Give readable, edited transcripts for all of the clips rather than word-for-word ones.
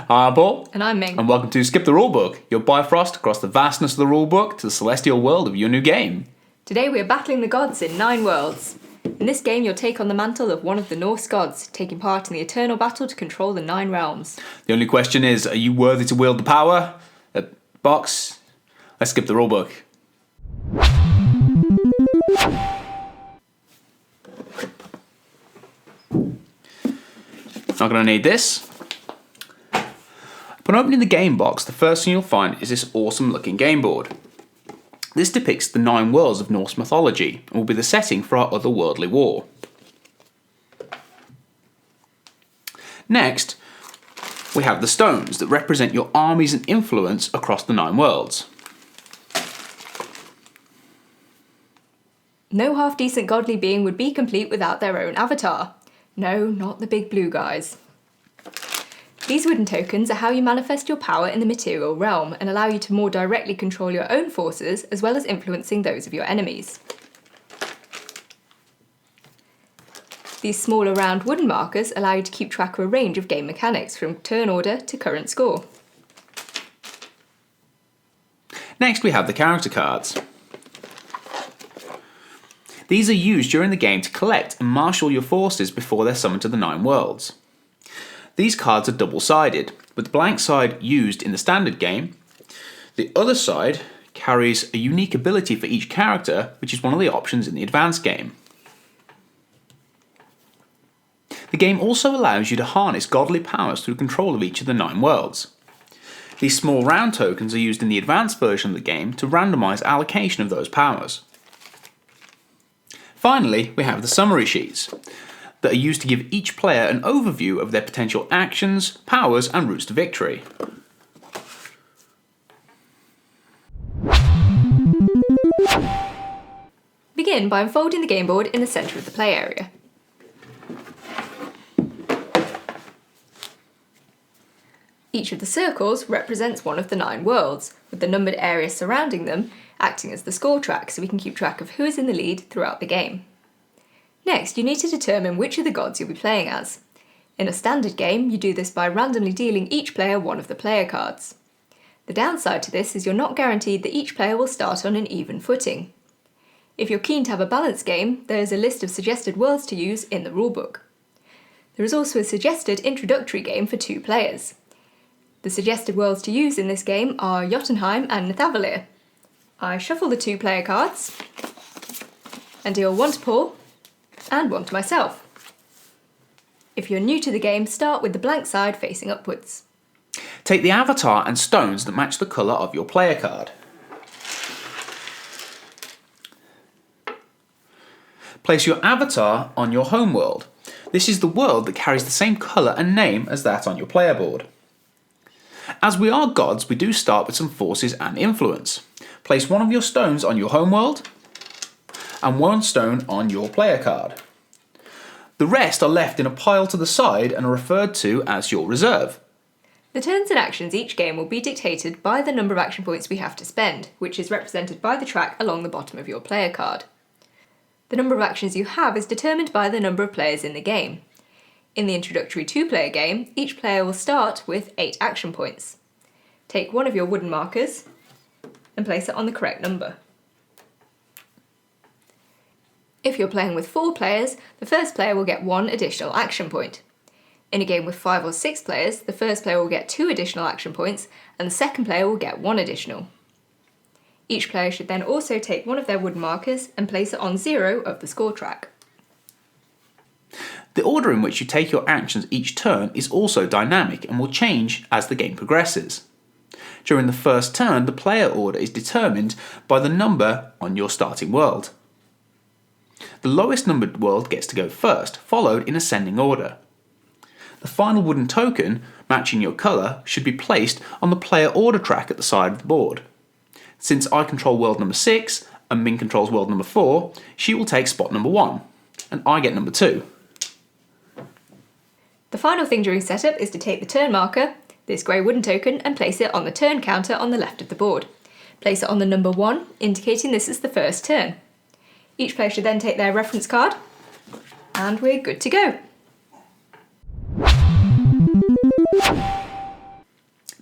Hi, I'm Paul. And I'm Ming. And welcome to Skip the Rulebook, your Bifrost across the vastness of the rulebook to the celestial world of your new game. Today we are battling the gods in 9 worlds. In this game you'll take on the mantle of one of the Norse gods, taking part in the eternal battle to control the 9 realms. The only question is, are you worthy to wield the power? Box, let's skip the rulebook. Not going to need this. Upon opening the game box, the first thing you'll find is this awesome looking game board. This depicts the 9 worlds of Norse mythology and will be the setting for our otherworldly war. Next, we have the stones that represent your armies and influence across the 9 worlds. No half-decent godly being would be complete without their own avatar. No, not the big blue guys. These wooden tokens are how you manifest your power in the material realm and allow you to more directly control your own forces as well as influencing those of your enemies. These smaller round wooden markers allow you to keep track of a range of game mechanics from turn order to current score. Next we have the character cards. These are used during the game to collect and marshal your forces before they're summoned to the 9 worlds. These cards are double-sided, with the blank side used in the standard game. The other side carries a unique ability for each character, which is one of the options in the advanced game. The game also allows you to harness godly powers through control of each of the 9 worlds. These small round tokens are used in the advanced version of the game to randomise allocation of those powers. Finally, we have the summary sheets that are used to give each player an overview of their potential actions, powers and routes to victory. Begin by unfolding the game board in the centre of the play area. Each of the circles represents one of the 9 worlds, with the numbered area surrounding them acting as the score track so we can keep track of who is in the lead throughout the game. Next, you need to determine which of the gods you'll be playing as. In a standard game, you do this by randomly dealing each player one of the player cards. The downside to this is you're not guaranteed that each player will start on an even footing. If you're keen to have a balanced game, there is a list of suggested worlds to use in the rulebook. There is also a suggested introductory game for 2 players. The suggested worlds to use in this game are Jotunheim and Nithavalir. I shuffle the 2 player cards and deal 1 to Paul and 1 to myself. If you're new to the game, start with the blank side facing upwards. Take the avatar and stones that match the colour of your player card. Place your avatar on your homeworld. This is the world that carries the same colour and name as that on your player board. As we are gods, we do start with some forces and influence. Place one of your stones on your homeworld and 1 stone on your player card. The rest are left in a pile to the side and are referred to as your reserve. The turns and actions each game will be dictated by the number of action points we have to spend, which is represented by the track along the bottom of your player card. The number of actions you have is determined by the number of players in the game. In the introductory 2-player game, each player will start with 8 action points. Take one of your wooden markers and place it on the correct number. If you're playing with 4 players, the first player will get 1 additional action point. In a game with 5 or 6 players, the first player will get 2 additional action points and the second player will get 1 additional. Each player should then also take one of their wooden markers and place it on 0 of the score track. The order in which you take your actions each turn is also dynamic and will change as the game progresses. During the first turn, the player order is determined by the number on your starting world. The lowest numbered world gets to go first, followed in ascending order. The final wooden token, matching your colour, should be placed on the player order track at the side of the board. Since I control world number 6 and Ming controls world number 4, she will take spot number 1, and I get number 2. The final thing during setup is to take the turn marker, this grey wooden token, and place it on the turn counter on the left of the board. Place it on the number 1, indicating this is the first turn. Each player should then take their reference card, and we're good to go.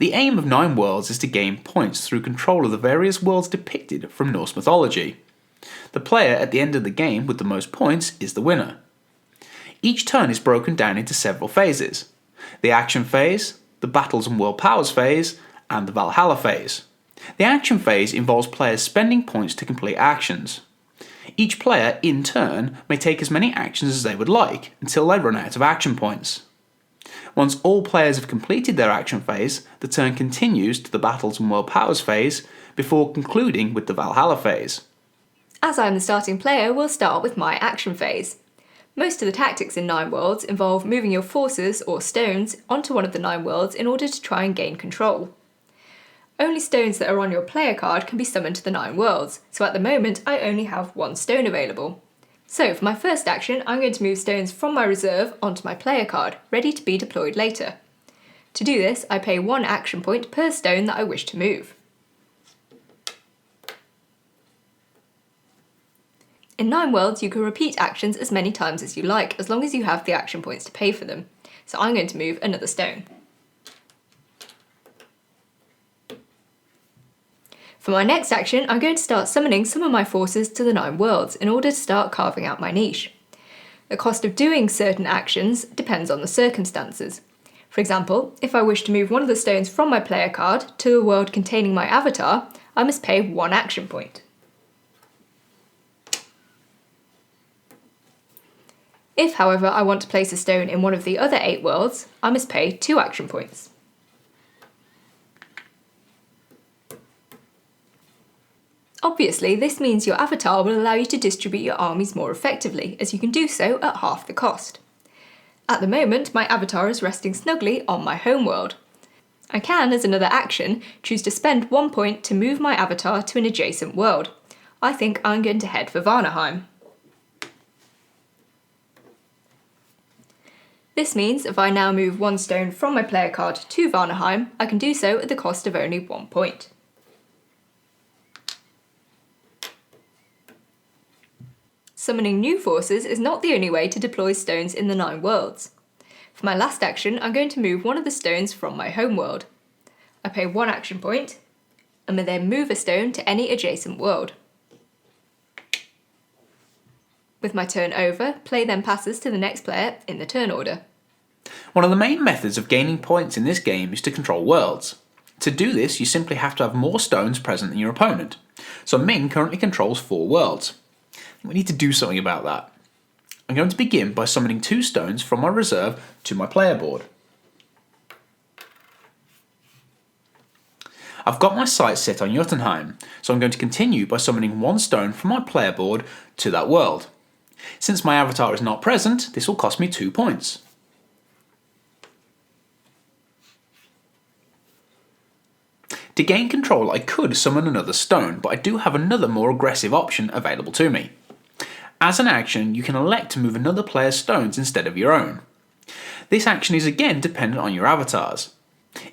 The aim of 9 worlds is to gain points through control of the various worlds depicted from Norse mythology. The player at the end of the game with the most points is the winner. Each turn is broken down into several phases: the action phase, the battles and world powers phase, and the Valhalla Phase. The action phase involves players spending points to complete actions. Each player, in turn, may take as many actions as they would like until they run out of action points. Once all players have completed their action phase, the turn continues to the battles and world powers phase before concluding with the Valhalla Phase. As I'm the starting player, we'll start with my action phase. Most of the tactics in 9 worlds involve moving your forces, or stones, onto one of the 9 worlds in order to try and gain control. Only stones that are on your player card can be summoned to the 9 worlds, so at the moment I only have 1 stone available. So for my first action, I'm going to move stones from my reserve onto my player card, ready to be deployed later. To do this, I pay 1 action point per stone that I wish to move. In 9 worlds, you can repeat actions as many times as you like, as long as you have the action points to pay for them. So I'm going to move another stone. For my next action, I'm going to start summoning some of my forces to the 9 worlds in order to start carving out my niche. The cost of doing certain actions depends on the circumstances. For example, if I wish to move one of the stones from my player card to a world containing my avatar, I must pay 1 action point. If, however, I want to place a stone in one of the other 8 worlds, I must pay 2 action points. Obviously, this means your avatar will allow you to distribute your armies more effectively, as you can do so at half the cost. At the moment, my avatar is resting snugly on my homeworld. I can, as another action, choose to spend 1 point to move my avatar to an adjacent world. I think I'm going to head for Valhalla. This means if I now move 1 stone from my player card to Valhalla, I can do so at the cost of only 1 point. Summoning new forces is not the only way to deploy stones in the 9 worlds. For my last action, I'm going to move one of the stones from my homeworld. I pay 1 action point, and then move a stone to any adjacent world. With my turn over, play then passes to the next player in the turn order. One of the main methods of gaining points in this game is to control worlds. To do this, you simply have to have more stones present than your opponent. So Ming currently controls 4 worlds. We need to do something about that. I'm going to begin by summoning 2 stones from my reserve to my player board. I've got my sights set on Jotunheim, so I'm going to continue by summoning 1 stone from my player board to that world. Since my avatar is not present, this will cost me 2 points. To gain control, I could summon another stone, but I do have another more aggressive option available to me. As an action, you can elect to move another player's stones instead of your own. This action is again dependent on your avatars.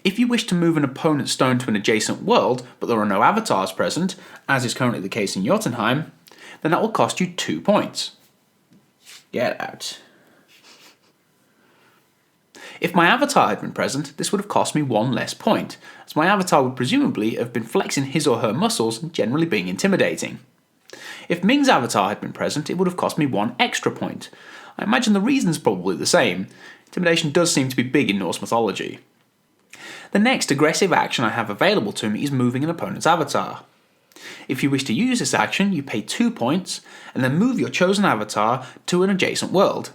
If you wish to move an opponent's stone to an adjacent world, but there are no avatars present, as is currently the case in Jotunheim, then that will cost you 2 points. Get out. If my avatar had been present, this would have cost me 1 less point, as my avatar would presumably have been flexing his or her muscles and generally being intimidating. If Ming's avatar had been present, it would have cost me 1 extra point. I imagine the reason's probably the same. Intimidation does seem to be big in Norse mythology. The next aggressive action I have available to me is moving an opponent's avatar. If you wish to use this action, you pay 2 points, and then move your chosen avatar to an adjacent world.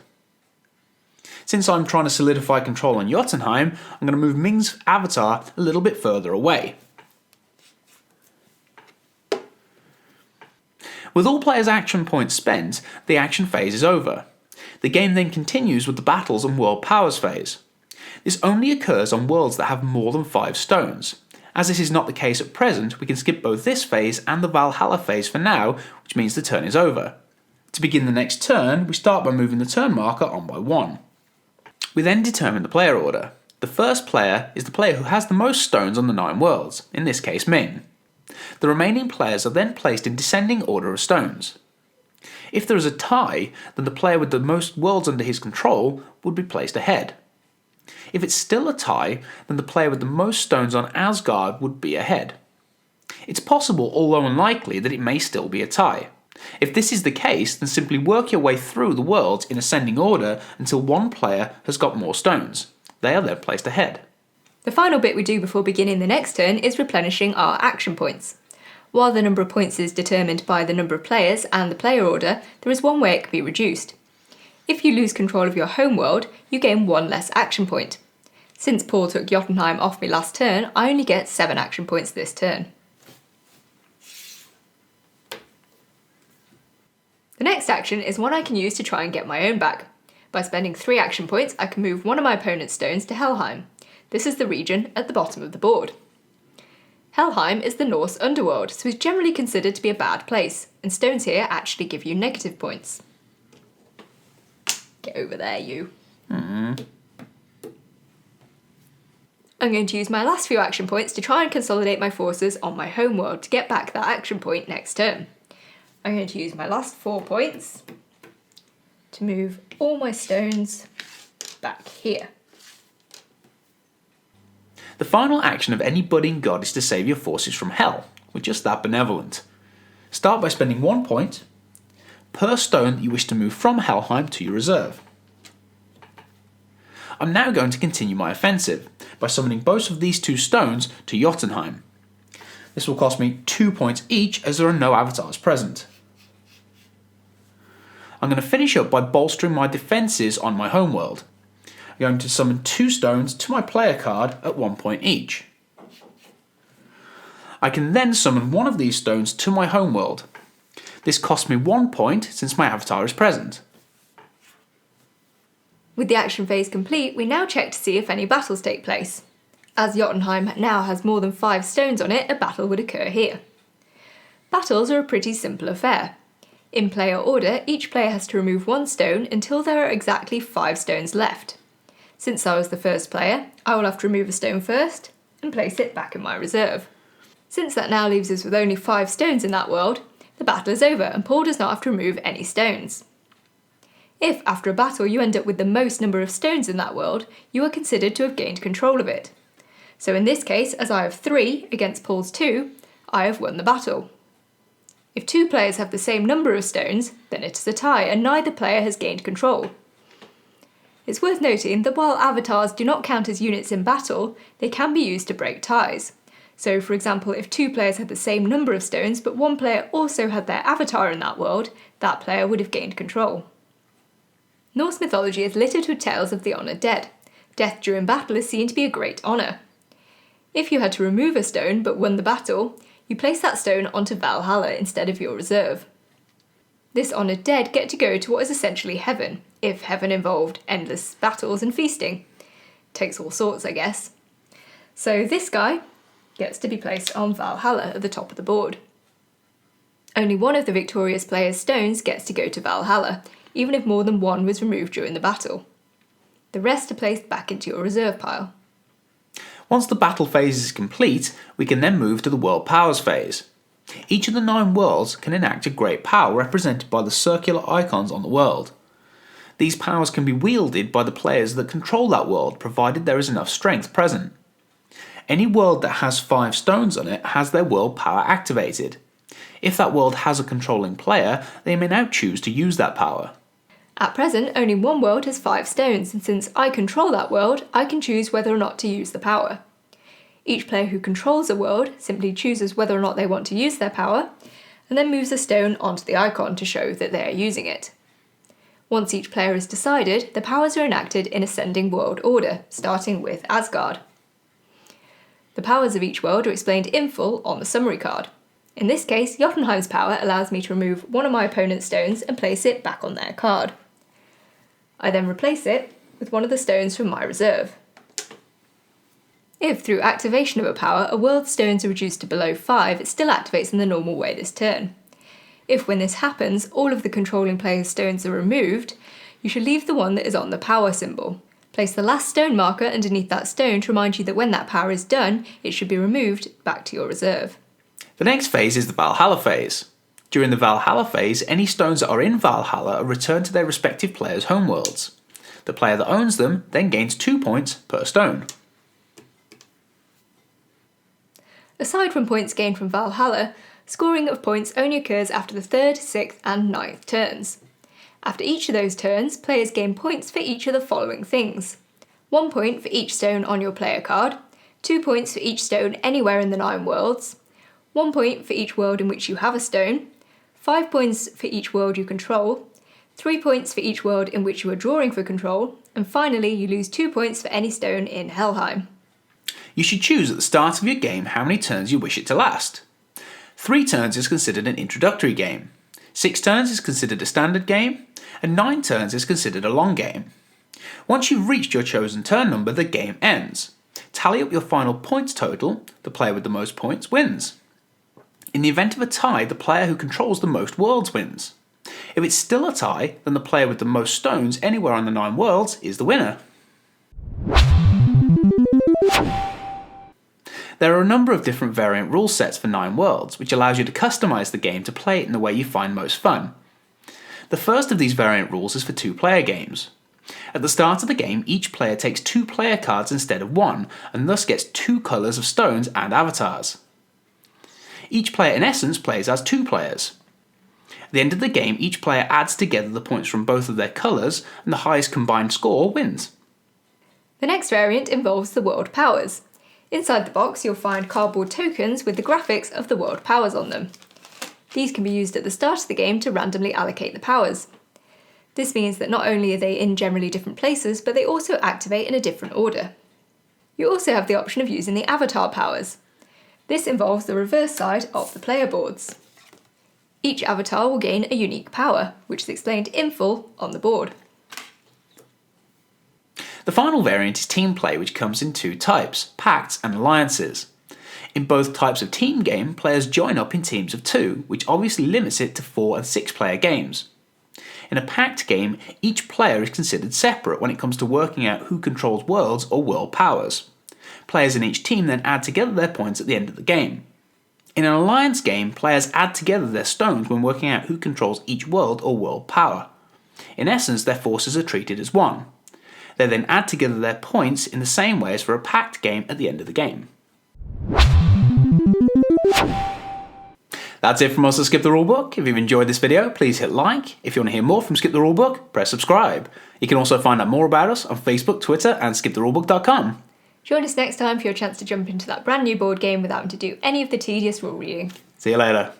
Since I'm trying to solidify control on Jotunheim, I'm going to move Ming's avatar a little bit further away. With all players' action points spent, the action phase is over. The game then continues with the battles and world powers phase. This only occurs on worlds that have more than 5 stones. As this is not the case at present, we can skip both this phase and the Valhalla phase for now, which means the turn is over. To begin the next turn, we start by moving the turn marker on by 1. We then determine the player order. The first player is the player who has the most stones on the 9 worlds, in this case Ming. The remaining players are then placed in descending order of stones. If there is a tie, then the player with the most worlds under his control would be placed ahead. If it's still a tie, then the player with the most stones on Asgard would be ahead. It's possible, although unlikely, that it may still be a tie. If this is the case, then simply work your way through the worlds in ascending order until one player has got more stones. They are then placed ahead. The final bit we do before beginning the next turn is replenishing our action points. While the number of points is determined by the number of players and the player order, there is one way it can be reduced. If you lose control of your homeworld, you gain one less action point. Since Paul took Jotunheim off me last turn, I only get 7 action points this turn. The next action is one I can use to try and get my own back. By spending 3 action points, I can move one of my opponent's stones to Helheim. This is the region at the bottom of the board. Helheim is the Norse underworld, so is generally considered to be a bad place, and stones here actually give you negative points. Get over there, you. I'm going to use my last few action points to try and consolidate my forces on my homeworld to get back that action point next turn. I'm going to use my last 4 points to move all my stones back here. The final action of any budding god is to save your forces from hell. We're just that benevolent. Start by spending 1 point per stone that you wish to move from Helheim to your reserve. I'm now going to continue my offensive by summoning both of these 2 stones to Jotunheim. This will cost me 2 points each as there are no avatars present. I'm going to finish up by bolstering my defences on my homeworld. I'm going to summon 2 stones to my player card at 1 point each. I can then summon one of these stones to my homeworld. This costs me 1 point since my avatar is present. With the action phase complete, we now check to see if any battles take place. As Jotunheim now has more than 5 stones on it, a battle would occur here. Battles are a pretty simple affair. In player order, each player has to remove 1 stone until there are exactly 5 stones left. Since I was the first player, I will have to remove a stone first and place it back in my reserve. Since that now leaves us with only 5 stones in that world, the battle is over and Paul does not have to remove any stones. If, after a battle, you end up with the most number of stones in that world, you are considered to have gained control of it. So in this case, as I have 3 against Paul's 2, I have won the battle. If 2 players have the same number of stones, then it is a tie and neither player has gained control. It's worth noting that while avatars do not count as units in battle, they can be used to break ties. So for example, if 2 players had the same number of stones but 1 player also had their avatar in that world, that player would have gained control. Norse mythology is littered with tales of the honoured dead. Death during battle is seen to be a great honour. If you had to remove a stone but won the battle, you place that stone onto Valhalla instead of your reserve. This honoured dead get to go to what is essentially heaven, if heaven involved endless battles and feasting. Takes all sorts, I guess. So this guy gets to be placed on Valhalla at the top of the board. Only one of the victorious player's stones gets to go to Valhalla, even if more than 1 was removed during the battle. The rest are placed back into your reserve pile. Once the battle phase is complete, we can then move to the World Powers phase. Each of the 9 worlds can enact a great power represented by the circular icons on the world. These powers can be wielded by the players that control that world, provided there is enough strength present. Any world that has 5 stones on it has their world power activated. If that world has a controlling player, they may now choose to use that power. At present, only one world has 5 stones, and since I control that world, I can choose whether or not to use the power. Each player who controls a world simply chooses whether or not they want to use their power, and then moves a stone onto the icon to show that they are using it. Once each player has decided, the powers are enacted in ascending world order, starting with Asgard. The powers of each world are explained in full on the summary card. In this case, Jotunheim's power allows me to remove one of my opponent's stones and place it back on their card. I then replace it with one of the stones from my reserve. If, through activation of a power, a world's stones are reduced to below 5, it still activates in the normal way this turn. If, when this happens, all of the controlling player's stones are removed, you should leave the one that is on the power symbol. Place the last stone marker underneath that stone to remind you that when that power is done, it should be removed back to your reserve. The next phase is the Valhalla Phase. During the Valhalla Phase, any stones that are in Valhalla are returned to their respective players' homeworlds. The player that owns them then gains 2 points per stone. Aside from points gained from Valhalla, scoring of points only occurs after the 3rd, 6th and 9th turns. After each of those turns, players gain points for each of the following things. 1 point for each stone on your player card, 2 points for each stone anywhere in the 9 worlds, 1 point for each world in which you have a stone, 5 points for each world you control, 3 points for each world in which you are drawing for control, and finally you lose 2 points for any stone in Helheim. You should choose at the start of your game how many turns you wish it to last. 3 turns is considered an introductory game, 6 turns is considered a standard game, and 9 turns is considered a long game. Once you've reached your chosen turn number, the game ends. Tally up your final points total, the player with the most points wins. In the event of a tie, the player who controls the most worlds wins. If it's still a tie, then the player with the most stones anywhere on the 9 worlds is the winner. There are a number of different variant rule sets for 9 worlds, which allows you to customise the game to play it in the way you find most fun. The first of these variant rules is for 2-player games. At the start of the game, each player takes 2 player cards instead of 1, and thus gets 2 colours of stones and avatars. Each player in essence plays as 2 players. At the end of the game, each player adds together the points from both of their colours, and the highest combined score wins. The next variant involves the world powers. Inside the box you'll find cardboard tokens with the graphics of the world powers on them. These can be used at the start of the game to randomly allocate the powers. This means that not only are they in generally different places, but they also activate in a different order. You also have the option of using the avatar powers. This involves the reverse side of the player boards. Each avatar will gain a unique power, which is explained in full on the board. The final variant is team play, which comes in 2 types, pacts and alliances. In both types of team game, players join up in teams of 2, which obviously limits it to 4 and 6 player games. In a pact game, each player is considered separate when it comes to working out who controls worlds or world powers. Players in each team then add together their points at the end of the game. In an alliance game, players add together their stones when working out who controls each world or world power. In essence, their forces are treated as one. They then add together their points in the same way as for a pact game at the end of the game. That's it from us at Skip the Rulebook. If you've enjoyed this video, please hit like. If you want to hear more from Skip the Rulebook, press subscribe. You can also find out more about us on Facebook, Twitter and skiptherulebook.com. Join us next time for your chance to jump into that brand new board game without having to do any of the tedious rule reading. See you later.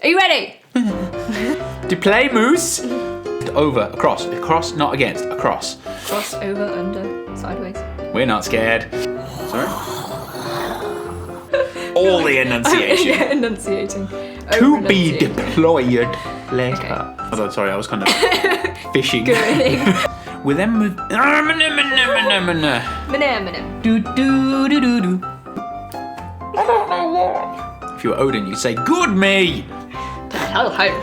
Are you ready? To play, Moose. Over, across, not against, across. Cross, over, under, sideways. We're not scared. Sorry? All the enunciation. Yeah, enunciating. To be deployed later. Okay. Oh, sorry, I was kind of fishing. We then move. Do do do do do. I don't know what. If you were Odin, you'd say, "Good me." Helheim.